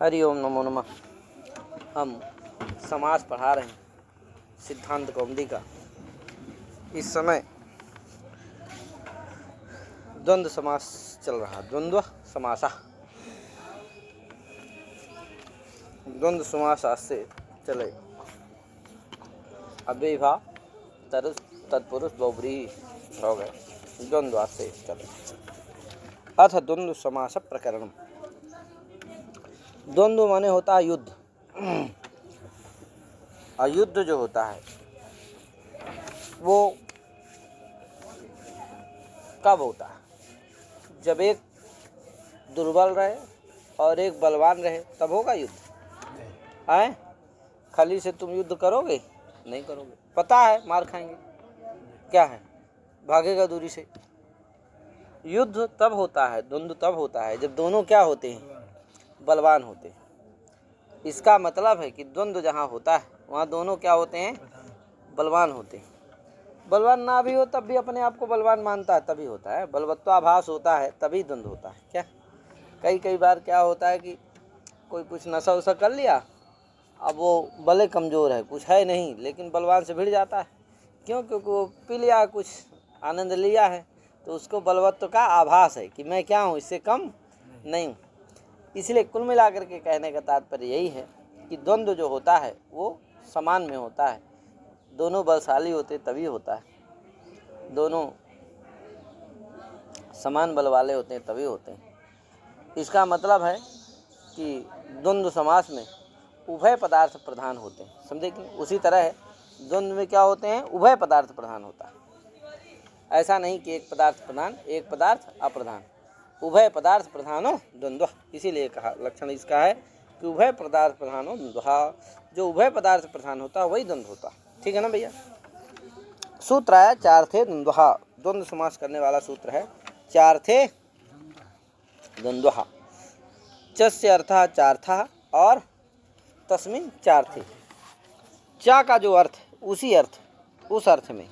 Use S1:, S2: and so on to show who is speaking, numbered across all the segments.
S1: हरि ओम नमो नमः। हम समास पढ़ा रहे हैं सिद्धांत कौमुदी का। इस समय द्वंद्व समास चल रहा, द्वंद्व समासा। द्वंद्व समास आज से चले। अव्ययीभाव तत्पुरुष बहुव्रीहि हो गए, द्वंद्व आज से चले। अथ द्वंद्व समास प्रकरण। द्वंद्व माने होता है युद्ध। और युद्ध जो होता है वो कब होता है? जब एक दुर्बल रहे और एक बलवान रहे, तब होगा युद्ध। आए खाली से तुम युद्ध करोगे? नहीं करोगे, पता है मार खाएंगे। क्या है, भागेगा दूरी से। युद्ध तब होता है, द्वंद्व तब होता है जब दोनों क्या होते हैं? बलवान होते हैं। इसका मतलब है कि द्वंद्व जहाँ होता है वहाँ दोनों क्या होते हैं? बलवान होते हैं। बलवान ना भी हो तब भी अपने आप को बलवान मानता है, तभी होता है। बलवत्वाभास होता है तभी द्वंद्व होता है। क्या कई बार क्या होता है कि कोई कुछ नशा वशा कर लिया, अब वो भले कमज़ोर है, कुछ है नहीं, लेकिन बलवान से भिड़ जाता है। क्यों? क्योंकि वो पी लिया, कुछ आनंद लिया है, तो उसको बलवत्व का आभास है कि मैं क्या हूँ, इससे कम नहीं हूँ। इसलिए कुल मिलाकर के कहने का तात्पर्य यही है कि द्वंद्व जो होता है वो समान में होता है। दोनों बलशाली होते तभी होता है, दोनों समान बल वाले होते हैं तभी होते हैं। इसका मतलब है कि द्वंद्व समास में उभय पदार्थ प्रधान होते हैं। समझे कि उसी तरह है द्वंद्व में क्या होते हैं? उभय पदार्थ प्रधान होता है। ऐसा नहीं कि एक पदार्थ प्रधान एक पदार्थ अप्रधान, उभय पदार्थ प्रधानो द्वंद्व। इसीलिए कहा, लक्षण इसका है कि उभय पदार्थ प्रधानो द्वंद्व। जो उभय पदार्थ प्रधान होता है वही द्वंद्व होता है। ठीक है ना भैया? सूत्र है चार्थे द्वंद्व। द्वंद्व समास करने वाला सूत्र है चार्थे द्वंद्व। चस्य अर्थः चार्थः और तस्मिन् चार्थे। चा का जो अर्थ उसी अर्थ, उस अर्थ में।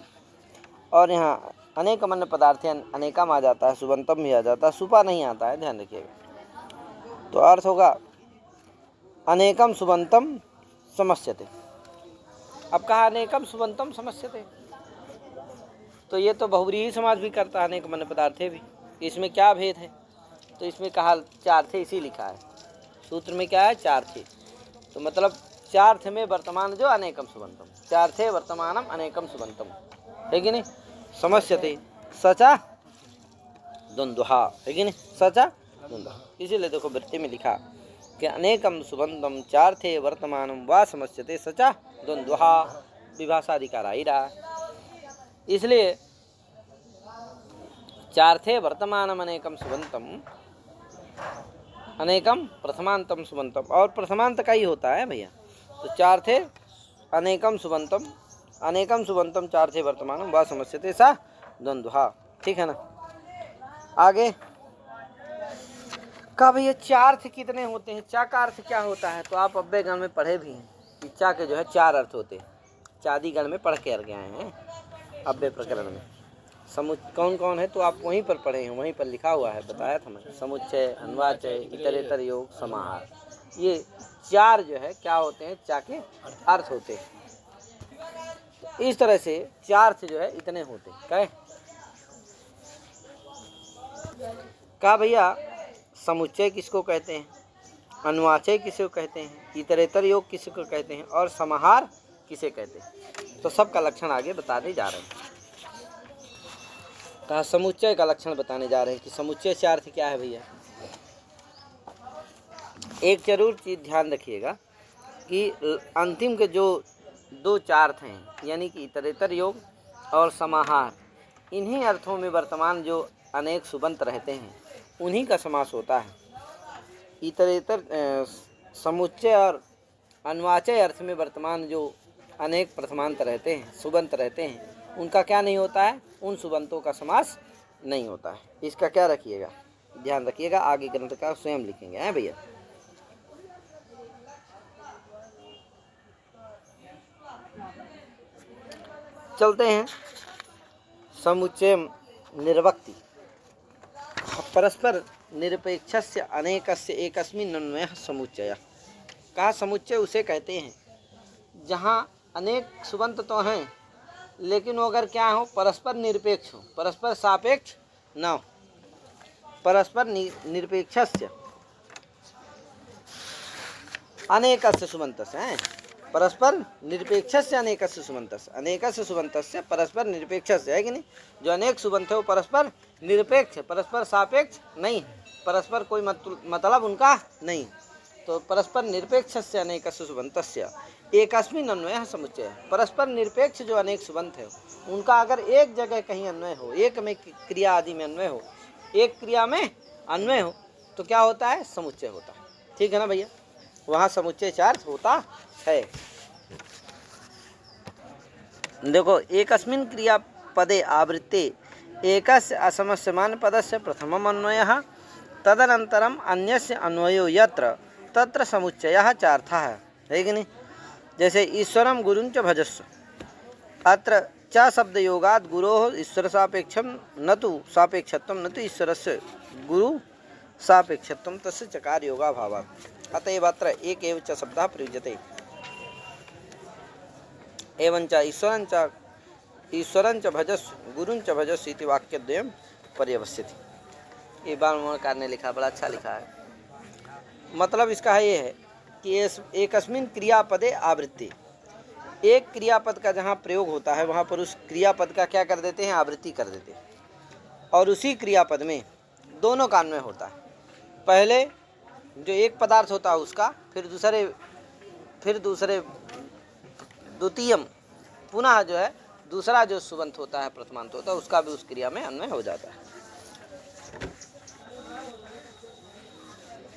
S1: और यहाँ अनेकम अन्य पदार्थ अनेकम आ जाता है, सुबंतम भी आ जाता है, सुपा नहीं आता है, ध्यान रखिएगा। तो अर्थ होगा अनेकम सुबंतम समस्यते। अब कहा अनेकम सुबंतम समस्यते, तो ये तो बहुव्रीहि समास भी करता है, अनेकम अन्य पदार्थे भी। इसमें क्या भेद है? तो इसमें कहा चार्थे, इसी लिखा है सूत्र में। क्या है? चार्थे। तो मतलब चार्थ में वर्तमान जो अनेकम सुबंतम, चार्थे वर्तमानम अनेकम सुबंतम, है कि नहीं? समस्यते सचा द्वंद्वहा, है कि नहीं? सचा द्वंद्व। इसीलिए देखो वृत्ति में लिखा कि अनेकम सुबंतम चार्थे वर्तमानम वा समस्यते सचा द्वंद्वहा। विभाषाधिकार आ ही रहा। इसलिए चार्थे वर्तमानम अनेकम सुबंतम, अनेकम प्रथमांतम सुबंतम, और प्रथमांत का ही होता है भैया। तो चार्थे अनेकम सुबंतम, अनेकम सुबंतम चार्थे वर्तमानम वा समस्यते सा द्वंद्वहा। ठीक है ना? आगे का भैया चार्थ कितने होते हैं? चा का अर्थ क्या होता है? तो आप अव्यय गण में पढ़े भी हैं कि चा के जो है चार अर्थ होते हैं। चादी गण में पढ़ के आ गए हैं अव्यय प्रकरण में। कौन कौन है? तो आप वहीं पर पढ़े हैं, वहीं पर लिखा हुआ है, बताया था मैं। समुच्चय, अन्वाचय, इतरेतर योग, समाहार, ये चार जो है क्या होते हैं? चा के अर्थ होते हैं। इस तरह से चार से जो है इतने होते हैं। क्या का भैया? समुच्चय किसको कहते हैं, अन्वाचय किसे कहते हैं, इतरेतर योग किसे को कहते हैं, और समाहार किसे कहते हैं? तो सबका लक्षण आगे बताने जा रहे हैं। कहा समुच्चय का लक्षण बताने जा रहे हैं कि समुच्चय से अर्थ क्या है भैया। एक जरूर चीज़ ध्यान रखिएगा कि अंतिम के जो दो चार्थ हैं, यानी कि इतरेतर योग और समाहार, इन्हीं अर्थों में वर्तमान जो अनेक सुबंत रहते हैं उन्हीं का समास होता है। इतरेतर समुच्चय और अन्वाचय अर्थ में वर्तमान जो अनेक प्रथमांत रहते हैं, सुबंत रहते हैं, उनका क्या नहीं होता है? उन सुबंतों का समास नहीं होता है। इसका क्या रखिएगा, ध्यान रखिएगा। आगे ग्रंथकार स्वयं लिखेंगे, हैं भैया। चलते हैं। समुच्चय निर्वक्ति, परस्पर निरपेक्षस्य अनेकस्य एकस्मिन् अन्वयः समुच्चयः। कहा समुच्चय उसे कहते हैं जहाँ अनेक सुबंत तो हैं लेकिन वो अगर क्या हो, परस्पर निरपेक्ष हो, परस्पर सापेक्ष न हो। परस्पर निरपेक्षस्य अनेकस्य सुबन्तस्य हैं, परस्पर निरपेक्षस्य अनेकस्य सुबन्तस्य, अनेकस्य सुबन्तस्य परस्पर निरपेक्षस्य है कि नहीं। जो अनेक सुबंत है वो परस्पर निरपेक्ष, परस्पर सापेक्ष नहीं, परस्पर कोई मतलब उनका नहीं। तो परस्पर निरपेक्षस्य अनेकस्य सुबन्तस्य एकस्मिन् अन्वयः समुच्चयः। परस्पर निरपेक्ष जो अनेक सुबंत है उनका अगर एक जगह कहीं अन्वय हो, एक में क्रिया आदि में अन्वय हो, एक क्रिया में अन्वय हो, तो क्या होता है, समुच्चय होता है। ठीक है ना भैया, वहाँ समुच्चय चार्ज होता है। देखो, एकस्मिन् क्रियापदे आवृत्ते एकस्य असमस्यमान पदस्य प्रथमम् अन्वयः तदनन्तरम् अन्यस्य अन्वयो यत्र तत्र समुच्चयः चार्थः है कि नहीं। जैसे ईश्वरं गुरुं च भजस्व, अत्र च शब्दयोगात् गुरोः ईश्वर सापेक्षं न तु सापेक्षत्वं, न तु ईश्वरस्य गुरु सापेक्षत्वं, तस्य चकार योगाभावात्। अतएव अत्र एक एव च शब्दः प्रयुज्यते। एवञ्च ईश्वरं च भजस्व गुरुं च भजस्व इति वाक्यद्वयं पर्यवस्यति। ये बालमोहनकार ने लिखा, बड़ा अच्छा लिखा है। मतलब इसका ये है कि एकस्मिन् क्रियापदे आवृत्ति, एक क्रियापद का जहाँ प्रयोग होता है वहाँ पर उस क्रियापद का क्या कर देते हैं, आवृत्ति कर देते हैं। और उसी क्रियापद में दोनों का अन्वय होता है। पहले जो एक पदार्थ होता है उसका, फिर दूसरे द्वितीयम, पुनः जो है दूसरा जो सुबंत होता है, प्रथमांत होता है, उसका भी उस क्रिया में अन्वय हो जाता है।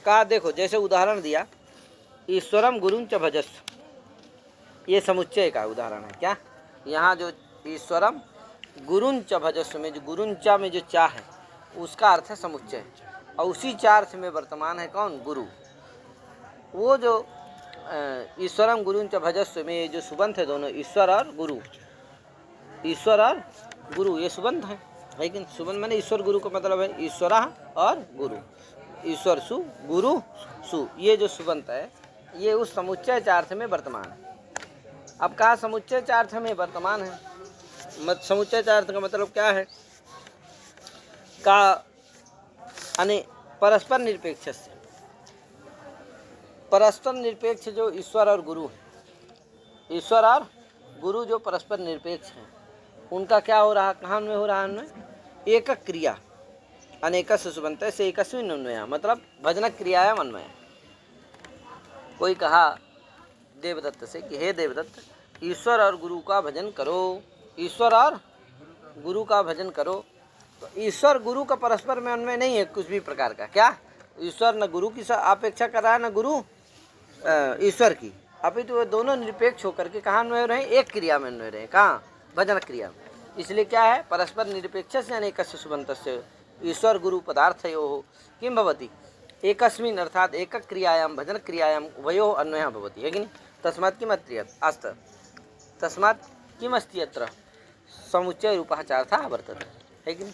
S1: कहा देखो, जैसे उदाहरण दिया ईश्वरम गुरुं च भजस्व, ये समुच्चय का उदाहरण है। क्या, यहाँ जो ईश्वरम गुरुं च भजस्व में जो गुरुं च में जो चा है उसका अर्थ है समुच्चय, और उसी चार से में वर्तमान है कौन, गुरु। वो जो ईश्वरम गुरुं च भजस्व में जो सुबंत है दोनों, ईश्वर और गुरु, ईश्वर और गुरु ये सुबंत है। लेकिन सुबंत माने ईश्वर गुरु का मतलब है ईश्वर और गुरु, ईश्वर सु गुरु सु, ये जो सुबंत है ये उस समुच्चय चार्थ में वर्तमान है। अब कहा समुच्चय चार्थ में वर्तमान है, समुच्चय चार्थ का मतलब क्या है, का अने परस्पर निरपेक्ष से, परस्पर निरपेक्ष जो ईश्वर और गुरु है, ईश्वर और गुरु जो परस्पर निरपेक्ष हैं उनका क्या हो रहा, कहाँ में हो रहा है, एक क्रिया अनेकस्य सुबंत से एकस्मिन् अन्वयः, मतलब भजन क्रियायाम अन्वय। कोई कहा देवदत्त से कि हे देवदत्त, ईश्वर और गुरु का भजन करो, ईश्वर और गुरु का भजन करो। तो ईश्वर गुरु का परस्पर में अन्वय नहीं है कुछ भी प्रकार का। क्या, ईश्वर न गुरु की अपेक्षा कर रहा है, न गुरु ईश्वर की, अभी तो वे दोनों निरपेक्ष होकर के कहाँ अन्वय रहे, एक क्रिया में अन्वय रहे, कहाँ, भजन क्रिया में। इसलिए क्या है, परस्पर निरपेक्ष से अनेकस्य सुबन्तस्य ईश्वर गुरु पदार्थयोः किं भवति, एकस्मिन् अर्थात एक क्रियायां भजन क्रियायां उभयोः अन्वयः भवति, है कि नहीं। तस्मात् किम् अस्ति अत्र समुच्चय रूपः चार्थः वर्तते, है कि नहीं।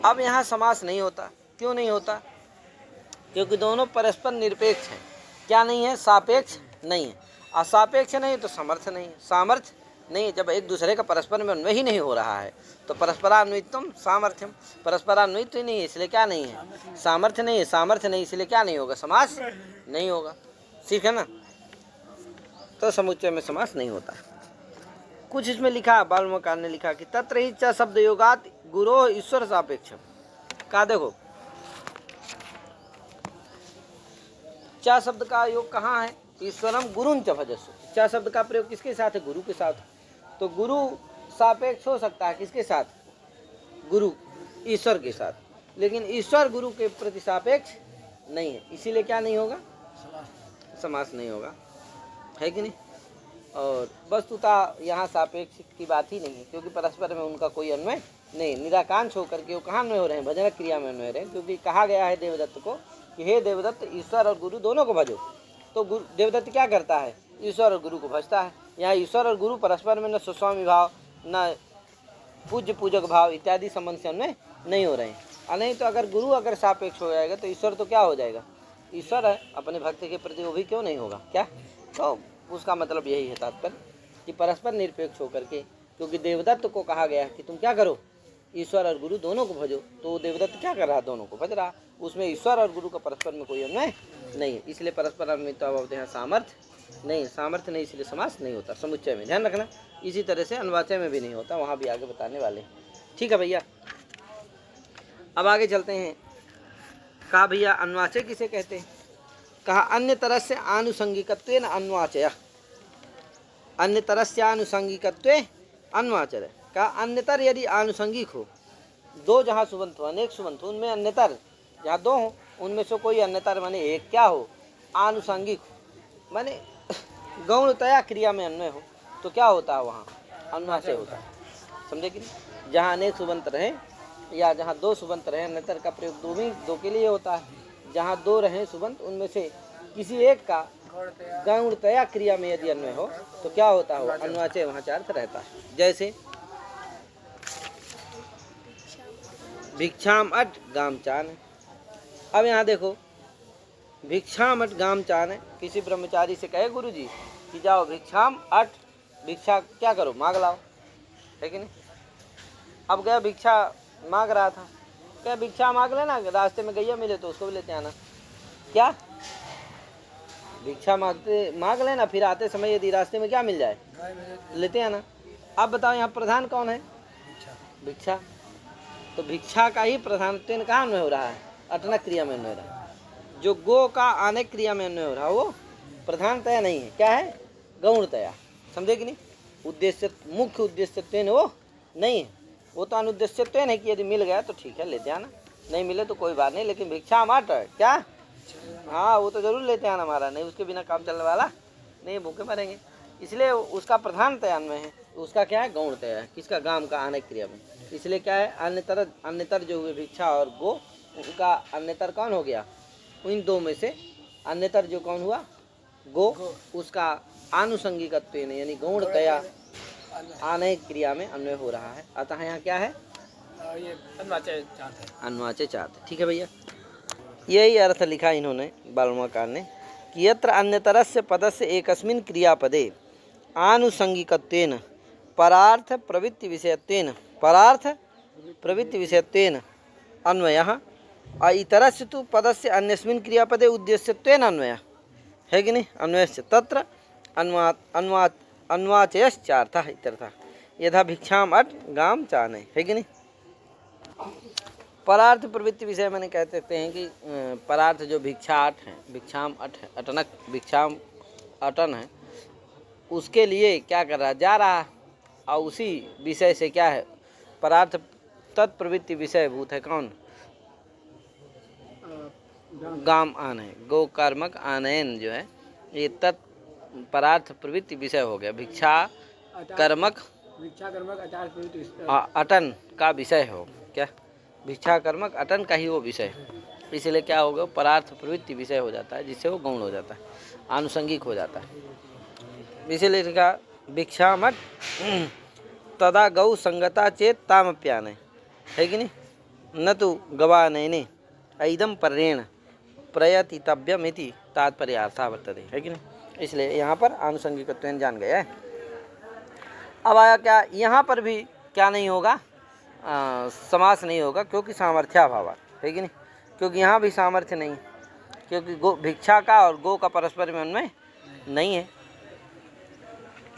S1: अब यहाँ समास नहीं होता, क्यों नहीं होता, क्योंकि दोनों परस्पर निरपेक्ष हैं। क्या नहीं है, सापेक्ष नहीं है। असापेक्ष नहीं तो समर्थ नहीं, सामर्थ्य नहीं। जब एक दूसरे का परस्पर में अन्वय ही नहीं हो रहा है तो परस्परान्वितम सामर्थ्यम, परस्परान्वित ही नहीं है इसलिए क्या नहीं है, सामर्थ्य नहीं है। सामर्थ्य नहीं इसलिए क्या नहीं होगा, समास नहीं होगा। ठीक है ना, तो समुच्चय में समास नहीं होता। कुछ इसमें लिखा, बालमोहनकार ने लिखा कि तत्र ही च शब्द योगात गुरो ईश्वर सापेक्षम। कहा देखो, च शब्द का योग कहाँ है, ईश्वरम गुरुं च भजस्व। च शब्द का प्रयोग किसके साथ है, गुरु के साथ। तो गुरु सापेक्ष हो सकता है किसके साथ, गुरु ईश्वर के साथ, लेकिन ईश्वर गुरु के प्रति सापेक्ष नहीं है, इसीलिए क्या नहीं होगा, समास नहीं होगा, है कि नहीं। और वस्तुतः यहाँ सापेक्ष की बात ही नहीं है, क्योंकि परस्पर में उनका कोई अन्वय नहीं, निराकांक्ष होकर के वो कहाँ अन्वय हो रहे हैं, भजन क्रिया में अन्वय रहे हैं। क्योंकि कहा गया है देवदत्त को कि हे देवदत्त, ईश्वर और गुरु दोनों को भजो। तो देवदत्त क्या करता है, ईश्वर और गुरु को भजता है। यहाँ ईश्वर और गुरु परस्पर में न स्वस्वामी भाव, न पूज्य पूजक भाव इत्यादि संबंध से अन्वय नहीं हो रहे हैं। नहीं तो अगर गुरु अगर सापेक्ष हो जाएगा तो ईश्वर तो क्या हो जाएगा, ईश्वर है अपने भक्त के प्रति, वो भी क्यों नहीं होगा क्या। तो उसका मतलब यही है तात्पर्य कि परस्पर निरपेक्ष होकर के, क्योंकि देवदत्त को कहा गया कि तुम क्या करो, ईश्वर और गुरु दोनों को भजो, तो देवदत्त क्या कर रहा, दोनों को भज रहा, उसमें ईश्वर और गुरु का परस्पर में कोई अन्वय नहीं है, इसलिए परस्पर अन्वयत्व यहाँ सामर्थ्य नहीं, सामर्थ्य नहीं, इसलिए समास नहीं होता, समुच्चय में ध्यान रखना। इसी तरह से अन्वाचय में भी नहीं होता, वहाँ भी आगे बताने वाले हैं। ठीक है भैया, अब आगे चलते हैं। कहा भैया अन्वाचय किसे कहते हैं, कहा अन्य तरह से आनुषंगिकत्वेन अन्वाचय, अन्य तरह से आनुषंगिकत्वे अन्वाचय। कहा अन्यतर यदि आनुषंगिक हो, दो जहाँ सुबंत हो, अनेक सुबंत हो, उनमें अन्यतर जहाँ दो हो उनमें से कोई अन्यतर माने एक क्या हो, आनुषंगिक हो, माने गौणतया क्रिया में अन्वय हो, तो क्या होता है वहाँ अन्वाचय होता है, समझे कि नहीं। जहाँ अनेक सुबंत रहे या जहाँ दो सुबंत रहे, अन्यतर का प्रयोग दो के लिए होता है। जहाँ दो रहे सुबंत, उनमें से किसी एक का गौणतया क्रिया में यदि अन्वय हो तो क्या होता हो, अन्वाचय वहाँ अर्थ रहता है। जैसे भिक्षाम अट गाम चान, अब यहाँ देखो भिक्षाम अट गाम चान है, किसी ब्रह्मचारी से कहे गुरु जी कि जाओ भिक्षाम अट, भिक्षा क्या करो, मांग लाओ, है कि नहीं। अब गया भिक्षा मांग रहा था, क्या भिक्षा मांग लेना, रास्ते में गैया मिले तो उसको भी लेते आना, क्या भिक्षा मांग लेना, फिर आते समय यदि रास्ते में क्या मिल जाए लेते आना। अब बताओ यहाँ प्रधान कौन है, भिक्षा, तो भिक्षा का ही प्रधान कहाँ अन्वय हो रहा है, अटनक क्रिया में अन्वय हो रहा है। जो गो का अनेक क्रिया में अन्वय हो रहा है वो प्रधानतया नहीं है, क्या है, गौणतया, समझे कि नहीं। उद्देश्य मुख्य उद्देश्य वो नहीं है, वो तो अनुद्देश्य है कि यदि मिल गया तो ठीक है लेते आना, नहीं मिले तो कोई बात नहीं, लेकिन भिक्षा माट क्या, हाँ वो तो जरूर लेते आना हमारा, नहीं उसके बिना काम चलने वाला नहीं, भूखे मरेंगे, इसलिए उसका प्रधानतया अन्वय है, उसका क्या है, गौणतया है, किसका, गाम का अनेक क्रिया में, इसलिए क्या है अन्यतर जो हुए भिक्षा और गो, उनका अन्यतर कौन हो गया, इन दो में से अन्यतर जो कौन हुआ, गो, उसका आनुषंगिकत्व यानी गौणतया अनेक क्रिया में अन्वय हो रहा है, अतः यहाँ क्या है,
S2: ये
S1: अन्वाचय चाहते। ठीक है भैया, यही अर्थ लिखा इन्होंने बालमाकार ने कि यत्र अन्यतरस्य पदस्य एकस्मिन् क्रियापदे आनुषंगिकत्वेन परार्थ प्रवृत्ति विषयत्वेन अन्वयः इतरस्य तु पदस्य अन्यस्मिन् क्रियापदे उद्देश्यत्वेन अन्वयः, है कि नहीं, अन्वयस्य तत्र अन्वाचयश्चार्थः इत्यर्थः, यथा भिक्षाम अट गाम चाने, है कि नहीं। परार्थ प्रवृत्ति विषय मैंने कह सकते हैं कि परार्थ जो भिक्षा अट है, भिक्षाम अट है, अटनक भिक्षाम अटन है, उसके लिए क्या कर रहा, जा रहा है, और उसी विषय से क्या है, परार्थ तत्प्रवृत्ति विषय भूत है कौन, गाम आने, गो कर्मक आनयन जो है ये तत् परार्थ प्रवृत्ति विषय हो गया, भिक्षा कर्मक अटन का विषय हो, क्या भिक्षा कर्मक अटन का ही वो विषय, इसलिए क्या होगा, परार्थ प्रवृत्ति विषय हो जाता है, जिससे वो गौण हो जाता है, आनुषंगिक हो जाता है। इसीलिए इसका भिक्षा मत तदा गौ संगता चेत तामप्याने, है कि नहीं, न तो गवा नयने ऐदम पर्येण प्रयतितव्यमिति तात्पर्यार्था वर्तते, है कि नहीं, इसलिए यहाँ पर आनुषंगिकत्वेन जान गया है। अब आया क्या, यहाँ पर भी क्या नहीं होगा, समास नहीं होगा, क्योंकि सामर्थ्याभाव, है कि नहीं, क्योंकि यहाँ भी सामर्थ्य नहीं, क्योंकि गो भिक्षा का और गो का परस्पर में उनमें नहीं है,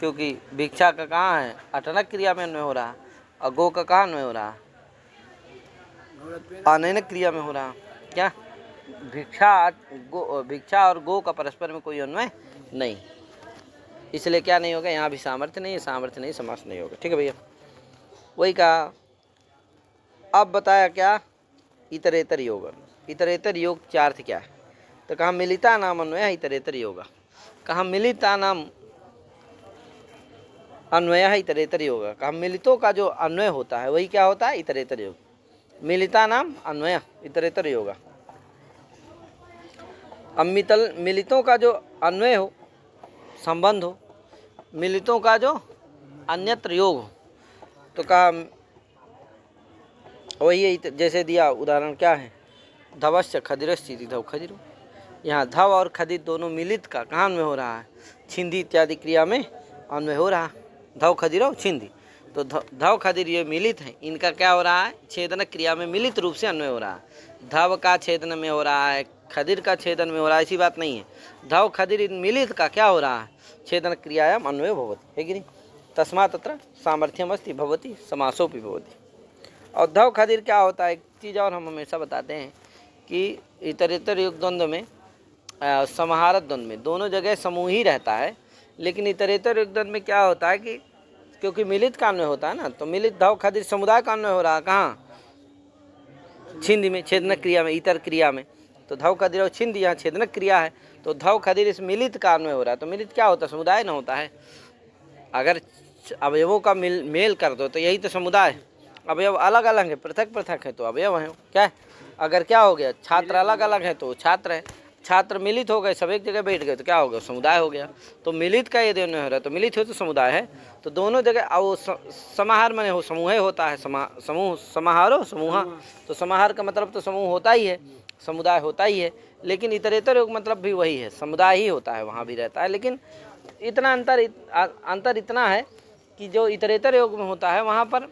S1: क्योंकि भिक्षा का कहाँ है, अटनक क्रिया में अन्वय हो रहा, और गो का कहाँ अन्वय हो रहा, आनयनक क्रिया में हो रहा, क्या भिक्षा और गो का परस्पर में कोई अन्वय नहीं, इसलिए क्या नहीं होगा, यहाँ भी सामर्थ्य नहीं है, सामर्थ्य नहीं, समास नहीं होगा। ठीक है भैया, वही कहा। अब बताया क्या, इतरेतर योग, इतरेतर योग क्या अर्थ क्या है, तो कहा मिलिता नाम अन्वय इतरेतर योग, कहा मिलिता नाम अन्वय है इतरेतर योग, कहा मिलितों का जो अन्वय होता है वही क्या होता है, इतरेतर योग, मिलिता नाम अन्वय इतरेतर योग। अब मिलितों का जो अन्वय हो, संबंध हो, मिलितों का जो अन्यत्र योग हो, तो कहा वही है, जैसे दिया उदाहरण क्या है, धवश्च खदिरश्चिति धव खदिरो। यहाँ धव और खदिर दोनों मिलित का कहाँ अन्वय हो रहा है, छिंदी इत्यादि क्रिया में अन्वय हो रहा है। धव खदिरो छिंदी, तो धव खदिर ये मिलित हैं, इनका क्या हो रहा है, छेदन क्रिया में मिलित रूप से अन्वय हो रहा है। धव का छेदन में हो रहा है, खदिर का छेदन में हो रहा है, ऐसी बात नहीं है। धव खदिर इन मिलित का क्या हो रहा है, छेदन क्रियायाम अन्वय भवति, है कि नहीं। तस्मात् तत्र सामर्थ्यम अस्ति भवति समासोपि भवति। और धव खदिर क्या होता है, एक चीज़ और हम हमेशा बताते हैं कि इतरेतर युग द्वंद्व में, समाहारत द्वंद्व में दोनों जगह समूह ही रहता है, लेकिन इतरेतर युग द्वंद्व में क्या होता है कि क्योंकि मिलित का अन्वय होता है ना, तो मिलित धव खदिर समुदाय का अन्वय हो रहा है कहाँ, छिंदी में, छेदनक क्रिया में, इतर क्रिया में। तो धव खदिर और छिंदी यहाँ छेदनक क्रिया है, तो धव खदिर इस मिलित का अन्वय हो रहा है। तो मिलित क्या होता है, समुदाय न होता है। अगर अवयवों का मेल कर दो तो यही तो समुदाय है। अवयव अलग अलग है, पृथक पृथक है तो अवयव है, क्या है। अगर क्या हो गया, छात्र अलग अलग है तो छात्र है, छात्र मिलित हो गए, सब एक जगह बैठ गए तो क्या हो गया, समुदाय हो गया। तो मिलित का यदि अन्वय हो रहा है तो मिलित हो तो समुदाय है। तो दोनों जगह अब समाहार माने हो समूह होता है, समूह समाहारो समूह, तो समाहार का मतलब तो समूह होता ही है, समुदाय होता ही है। लेकिन इतरेतर योग मतलब भी वही है, समुदाय ही होता है, वहाँ भी रहता है। लेकिन इतना अंतर इतना है कि जो इतरेतर योग में होता है वहाँ पर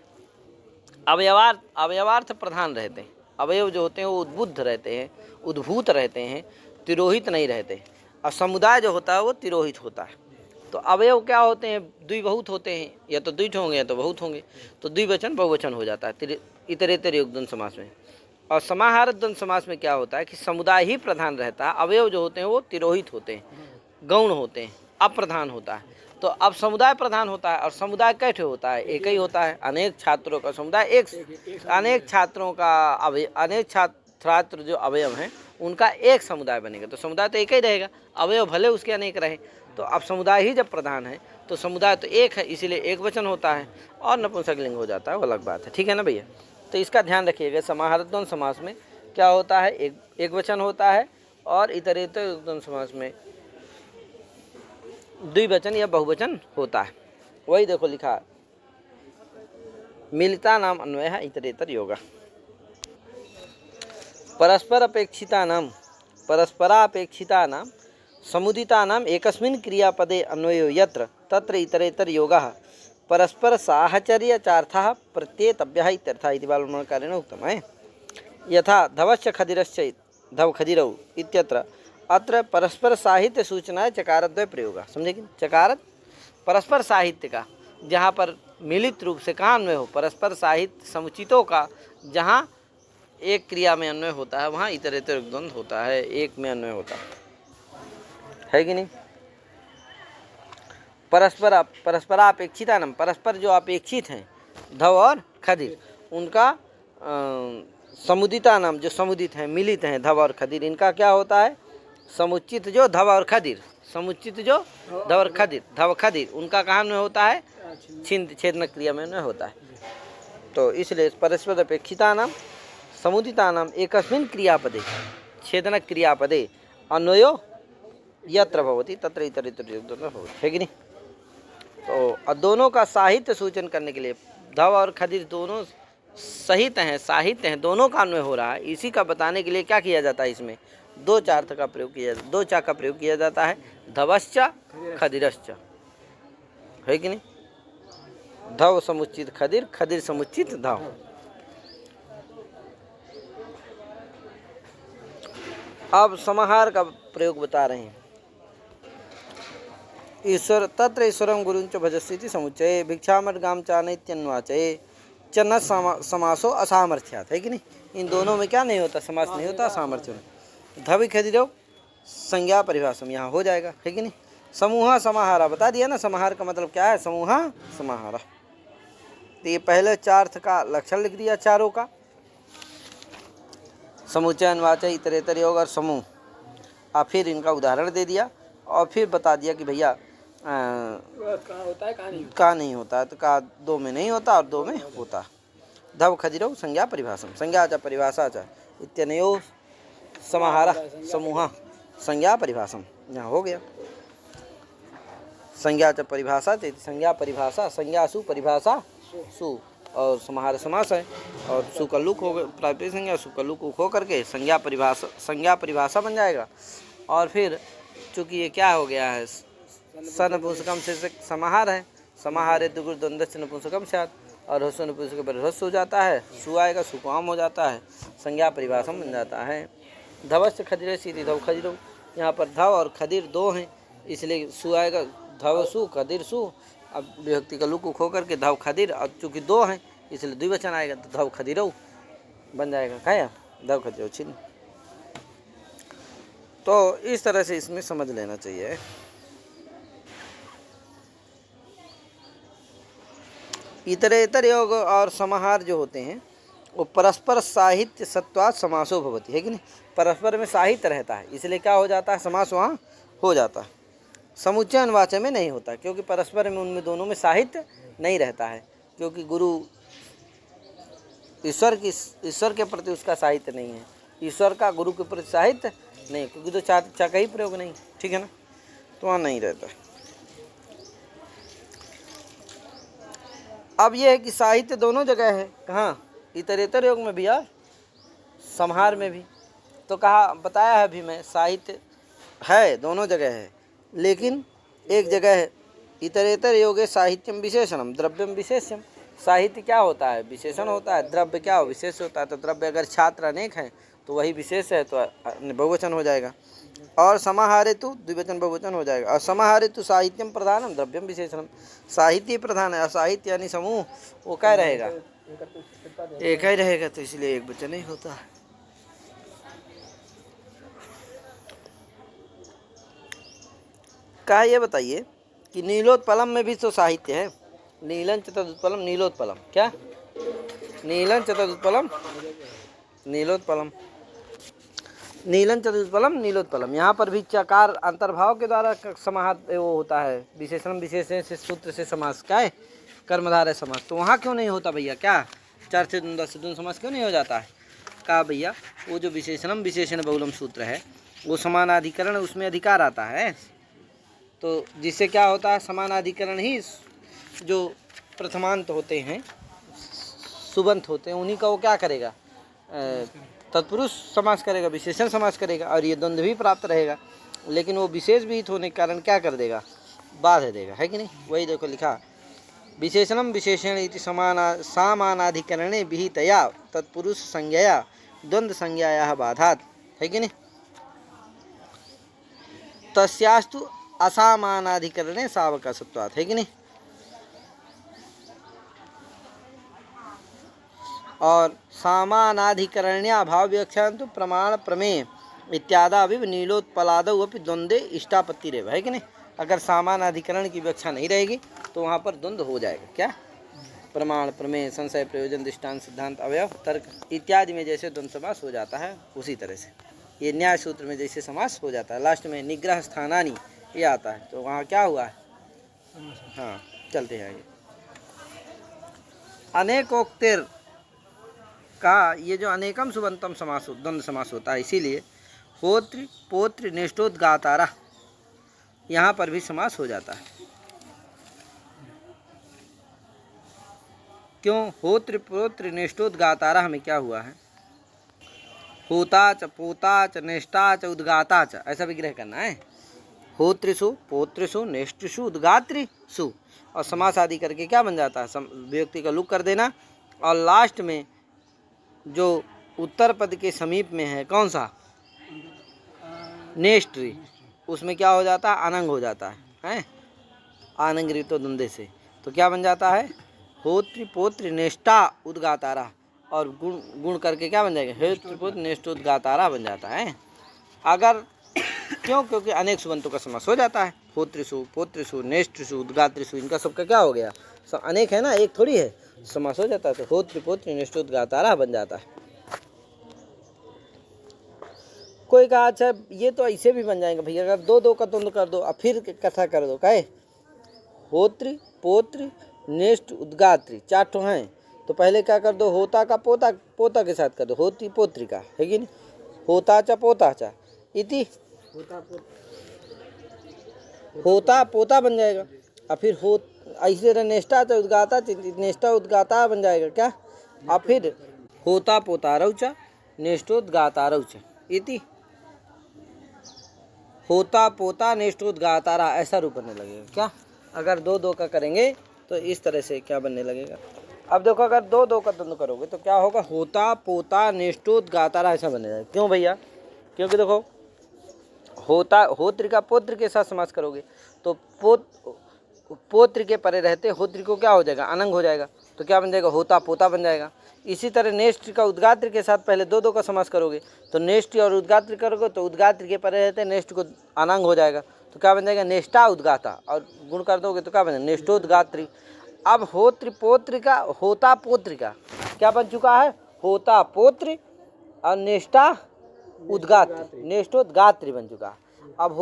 S1: अवयवार्थ प्रधान रहते हैं, अवयव जो होते हैं वो उद्बुद्ध रहते हैं, उद्भूत रहते हैं, तिरोहित नहीं रहते। और समुदाय जो होता है वो तिरोहित होता है। तो अवयव क्या होते हैं, द्विबहुत होते हैं, या तो द्विट होंगे या तो बहुत होंगे, तो द्विवचन बहुवचन हो जाता है इतरेतर योग द्वंद्व समास में। और समाहार द्वंद्व समास में क्या होता है कि समुदाय ही प्रधान रहता है, अवयव जो होते हैं वो तिरोहित होते हैं, गौण होते हैं, अप्रधान होता है। तो अब समुदाय प्रधान होता है, और समुदाय कैसे होता है, एक ही होता है। अनेक छात्रों का समुदाय, अनेक छात्रों का अनेक छात्र जो अवयव हैं उनका एक समुदाय बनेगा, तो समुदाय तो एक ही रहेगा, अवयव भले उसके अनेक रहे। तो अब समुदाय ही जब प्रधान है तो समुदाय तो एक है, इसीलिए एक वचन होता है, और नपुंसकलिंग हो जाता है, वो अलग बात है, ठीक है ना भैया। तो इसका ध्यान रखिएगा, समाहार द्वंद्व समास में क्या होता है, एक वचन होता है, और इतरेतर द्वंद्व समास में द्विवचन या बहुवचन होता है। वही देखो लिखा, मिलिता नाम अन्वय है इतरेतर योगा। परस्परापेक्षिता नाम समुदिता नाम एकस्मिन् क्रियापदे अन्वयो यत्र तत्र इतरेतर योगः परस्पर साहचर्यचार्थः प्रत्येतव्यः इत्यर्थः इति बालमणकारेण उक्तम् है। यथा धवश्च खदिरश्च धव खदिरौ इत्यत्र अत्र परस्पर साहित्य सूचना चकारद्वय प्रयोग, समझे कि चकारत परस्पर साहित्य का, जहाँ पर मिलित रूप से कहाँ अन्वय हो, परस्पर साहित्य समुचितों का जहाँ एक क्रिया में अन्वय होता है वहाँ इतरेतर द्वंद्व होता है, एक में अन्वय होता है कि नहीं। परस्परापेक्षिता नाम, परस्पर जो अपेक्षित हैं धव और खदिर, उनका समुदिता नाम जो समुदित हैं, मिलित हैं धव और खदिर, इनका क्या होता है, समुचित जो धव और खदिर, समुचित जो धव और खदिर, धव खदिर उनका कहाँ में होता है, छेदनक क्रिया में होता है। तो इसलिए परस्पर अपेक्षिता नाम समुदिता नाम एकस्मिन् क्रियापदे छेदनक क्रियापदे अन्वयो यत्र भवति तत्र इतरेतर योग द्वंद्व भवति, है कि नहीं। तो दोनों का साहित्य सूचन करने के लिए धव और खदिर दोनों सहित हैं, साहित्य हैं, दोनों का अन्वय हो रहा है, इसी का बताने के लिए क्या किया जाता है, इसमें दो चार्थ का प्रयोग किया, दो चा का प्रयोग किया जाता है, धवश्च खदिरश्च, है कि नहीं। धव समुचित खदिर, खदिर समुचित धव। अब समाहार का प्रयोग बता रहे हैं। ईश्वर तत्र ईश्वरं गुरुंच भजस्यति समुच्चये भिक्षामृगाम चानैत्यन्वाचये चन्न समासो असामर्थ्यात्, है कि नहीं। इन दोनों में क्या नहीं होता, समास नहीं होता, सामर्थ्य में। धवि खदिरो संज्ञा परिभाषम यहाँ हो जाएगा, है कि नहीं। समूह समाहारा बता दिया ना, समाहार का मतलब क्या है, समूह समाहारा। तो ये पहले चार्थ का लक्षण लिख दिया चारों का, समुच्चयन वाचय इतरेतर योग और समूह, और फिर इनका उदाहरण दे दिया, और फिर बता दिया कि भैया कहाँ होता है कहाँ नहीं होता है। तो कहा दो में नहीं होता और दो में होता। धव खदिरो संज्ञा परिभाषम, संज्ञा च परिभाषा च इत्यनयो समाहार समूह संज्ञा परिभाषम, यहाँ हो गया। संज्ञा च परिभाषा, संज्ञा परिभाषा, संज्ञासु परिभाषा सु, और समाहार समास है, और सु का लुक हो गया प्रातिपदिक संज्ञा, सु का लुक हो करके संज्ञा परिभाषा बन जाएगा। और फिर चूँकि ये क्या हो गया है, स नपुंसकम से समाहार है, समाहारे दुगुर द्वंद्व नपुंसकम स्यात्, और ह्रस्व नपुंसक पर ह्रस्व हो जाता है, सु आएगा, सु को आम हो जाता है, संज्ञा परिभाषा बन जाता है। धवस्य खदिरे सीधी धव खदिरो, यहाँ पर धव और खदिर दो हैं, इसलिए सु आएगा, धव सु खदिर सु। अब विभक्ति का लुक खो करके धव खदिर, और चूँकि दो हैं इसलिए द्विवचन आएगा, तो धव खदिरो बन जाएगा। क्या धव खदिरो चिन्ह। तो इस तरह से इसमें समझ लेना चाहिए। इतरेतर योग और समाहार जो होते हैं वो परस्पर साहित्य सत्वात् समासो भवति, है कि नहीं। परस्पर में साहित्य रहता है, इसलिए क्या हो जाता है, समास वहाँ हो जाता है। समुच्चयन वाच्य में नहीं होता, क्योंकि परस्पर में उनमें दोनों में साहित्य नहीं रहता है, क्योंकि गुरु ईश्वर के प्रति उसका साहित्य नहीं है, ईश्वर का गुरु के प्रति साहित्य नहीं, क्योंकि तो चा का ही प्रयोग नहीं, ठीक है ना, तो वहाँ नहीं रहता है। अब यह है कि साहित्य दोनों जगह है, कहाँ, इतरेतर योग में भी और समाहार में भी। तो कहा बताया है अभी मैं, साहित्य है दोनों जगह है, लेकिन एक जगह है इतरेतर योगे साहित्यम विशेषणम द्रव्यम विशेष्यम। साहित्य क्या होता है, विशेषण होता है, द्रव्य क्या हो, विशेष होता है। तो द्रव्य अगर छात्र अनेक हैं तो वही विशेष है, तो बहुवचन हो जाएगा। और समाहारे तो द्विवचन बहुवचन हो जाएगा। और समाहारे तो साहित्यम प्रधानम द्रव्यम विशेषणम, साहित्य प्रधान है, साहित्य यानी समूह, वो क्या रहेगा, एक ही रहेगा, तो इसलिए एक वचन ही होता है। कहा ये बताइए कि नीलोत्पलम में भी तो साहित्य है। नीलन चतुरुत्पलम नीलोत्पलम, क्या नीलन चतुरुत्पलम नीलोत्पलम, नीलन चतुष्फलम नीलोत्पलम, यहाँ पर भी चकार अंतर्भाव के द्वारा समाहार वो होता है, विशेषण विशेषण से सूत्र से समास का है, कर्मधारय समास। तो वहाँ क्यों नहीं होता भैया, क्या चार से द्वंद्व समास क्यों नहीं हो जाता है। कहा भैया वो जो विशेषणम विशेषण बहुलम सूत्र है वो समानाधिकरण, उसमें अधिकार आता है, तो जिससे क्या होता है, समानाधिकरण ही जो प्रथमांत होते हैं, सुबंत होते हैं, उन्हीं का वो क्या करेगा, तत्पुरुष समास करेगा, विशेषण समास करेगा, और ये द्वंद्व भी प्राप्त रहेगा। लेकिन वो विशेष विहित होने के कारण क्या कर देगा, बाध देगा, है कि नहीं। वही देखो लिखा, विशेषणम विशेषण इति सामानाधिकरणे विहितया तत्पुरुष संज्ञया द्वंद्व संज्ञायाः बाधात्, है कि नहीं। तस्यास्तु असामानाधिकरणे सावकाशत्वात्, है कि नहीं। और सामानाधिकरण्या भाव व्याख्यान तो प्रमाण प्रमेय इत्यादा अभी नीलोत्पलादौ अपि द्वंद्वे इष्टापत्ति रेव, है कि नहीं। अगर सामानाधिकरण की व्याख्या नहीं रहेगी तो वहाँ पर द्वंद्व हो जाएगा, क्या प्रमाण प्रमेय संशय प्रयोजन दृष्टांत सिद्धांत अवयव तर्क इत्यादि में जैसे द्वंद्व समास हो जाता है, उसी तरह से ये न्याय सूत्र में जैसे समास हो जाता है, लास्ट में निग्रह स्थानानि ये आता है, तो वहाँ क्या हुआ है। हाँ चलते हैं आगे। अनेकोक्तिर का ये जो अनेकम सुबंतम समास द्वंद्व समास होता है, इसीलिए होत्र पोत्र निष्ठोद्गातारा यहाँ पर भी समास हो जाता है। क्यों, होत्र पोत्र निष्ठोद्गातारा हमें क्या हुआ है, होता च पोता च निष्ठा च उद्गाता च, ऐसा विग्रह करना है। होत्रिषु पोत्रिषु निष्ठिषु उद्गात्रिषु, और समास आदि करके क्या बन जाता है, व्यक्ति का लुक कर देना, और लास्ट में जो उत्तर पद के समीप में है कौन सा, नेष्ट्री, उसमें क्या हो जाता है, अनंग हो जाता है आनंग ऋतो द्वंद्व से, तो क्या बन जाता है, होत्र पोत्र नेष्टा उद्गातारा, और गुण करके क्या बन जाएगा, होत्र पोत्र नेष्टोद्गातारा बन जाता है। अगर क्यों, क्योंकि अनेक सुबंतों का समास हो जाता है, होत्रिषु पोत्रिषु नेष्टिषु उद्गात्रिषु, इनका सबका क्या हो गया, अनेक है ना, एक थोड़ी है, समास हो जाता है, तो होत्र पोत्र नेष्टोद्गातारा बन जाता है। कोई कहा अच्छा ये तो ऐसे भी बन जाएंगे भैया, अगर दो दो का द्वंद्व कर दो और फिर कथा कर दो, कहे होत्र पोत्र नेष्ट उद्गात्री चार ठो हैं, तो पहले क्या कर दो, होता का पोता, पोता के साथ कर दो, होती पोत्री का, है कि नहीं, होता चा पोता चा इति होता पोता बन जाएगा, और फिर ऐसे नेष्टा तो उद्गाता नेष्टा उद्गाता बन जाएगा क्या। अब फिर होता पोता रौचा नेष्टोद्गाता रौचा इति होता पोता नेष्टोद्गातारा ऐसा रूप बनने लगेगा क्या। अगर दो दो का करेंगे तो इस तरह से क्या बनने लगेगा। अब देखो अगर दो दो का द्वंद्व करोगे तो क्या होगा, होता पोता नेष्टोद्गातारा ऐसा बनेगा। क्यों भैया, क्योंकि देखो होता होत्र का पौत्र के साथ समास करोगे तो पौत्र के परे रहते होत्र को क्या हो जाएगा, अनंग हो जाएगा, तो क्या बन जाएगा, होता पोता बन जाएगा। इसी तरह नेष्ट का उद्गात्र के साथ पहले दो दो का समास करोगे तो नेष्ट और उद्गात्र करोगे तो उद्गात्र के परे रहते नेष्ट को अनंग हो जाएगा, तो क्या बन जाएगा, नेष्टा उद्गाता, और गुण कर दोगे तो क्या बनेगा, नेष्टोद्गात्री। अब होत्र पौत्र का होता पौत्र का क्या बन चुका है, होता पौत्र और नेष्टा उद्गात्री नेष्टोद्गात्री बन चुका। अब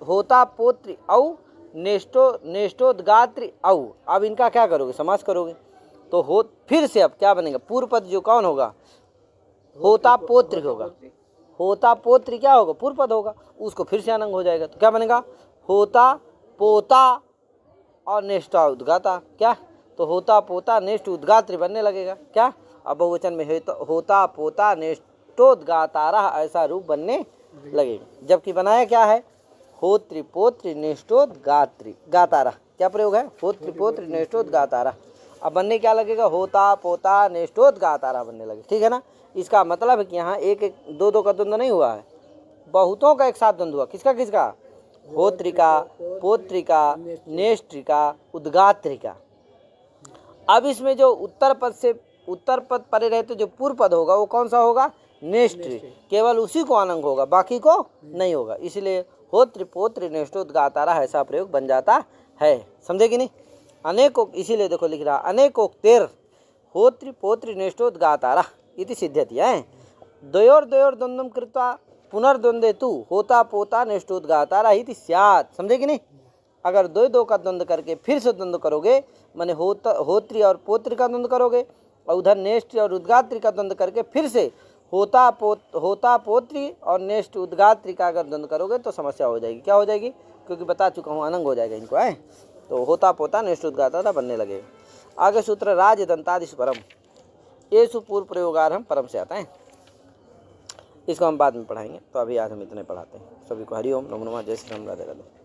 S1: होता पौत्र औ नेष्टोद्गात्री औ, अब इनका क्या करोगे, समास करोगे तो हो फिर से अब क्या बनेगा, पूर्व पद जो कौन होगा, होता पौत्र होगा, होता पौत्र क्या होगा, पूर्व पद होगा, उसको फिर से अनंग हो जाएगा, तो क्या बनेगा, होता पोता और नेष्टा उद्गाता क्या, तो होता पोता नेष्ट उद्गात्री बनने लगेगा क्या। अब बहुवचन में होता पोता नेष्टोद्गातारा ऐसा रूप बनने लगेगा, जबकि बनाया क्या है, होत्री पोत्री नेष्टोद्गात्री गातारा, क्या प्रयोग है, होत्री पोत्री नेष्टोद्गातारा। अब बनने क्या लगेगा, होता पोता नेष्टोद्गातारा बनने लगे, ठीक है ना। इसका मतलब है कि यहाँ एक एक दो दो का द्वंद्व नहीं हुआ है, बहुतों का एक साथ द्वंद्व हुआ। किसका किसका, होत्रिका पोत्रिका नेष्ट्रिका उद्गात्रिका। अब इसमें जो उत्तर पद परे रहते जो पूर्व पद होगा वो कौन सा होगा, नेष्ट्रि, केवल उसी को अनंग होगा, बाकी को नहीं होगा, इसलिए होत्र पोत्र नेष्टोद्गातारा ऐसा प्रयोग बन जाता है, समझे कि नहीं। अनेकों, इसीलिए देखो लिख रहा अनेकोक्तेर होत्र पोत्र नेष्टोद्गातारा इति सिद्ध्यति है। द्वयोर द्वंद्वम कृत्वा पुनर्द्वंद्वे तु होता पोता नेष्टोद्गातारा इति स्यात्, समझे कि नहीं। अगर दो दो का द्वंद्व करके फिर से द्वंद्व करोगे, माने होत्री और पोत्र का द्वंद्व करोगे और उधर नेष्ट और उद्गात्री का द्वंद्व करके फिर से होता पोत्री और नेष्ट उद्गात्री का अगर द्वंद्व करोगे तो समस्या हो जाएगी। क्या हो जाएगी, क्योंकि बता चुका हूँ अनंग हो जाएगा इनको, है तो होता पोता नेष्ट उद्गाता बनने लगेगा। आगे सूत्र राज दंतादिश परम, ये सुपूर्व प्रयोगारंभ परम से आता है, इसको हम बाद में पढ़ाएंगे, तो अभी आज हम इतने पढ़ाते हैं। सभी को हरिओम नमो नमः, जय श्री राम, राधे राधे।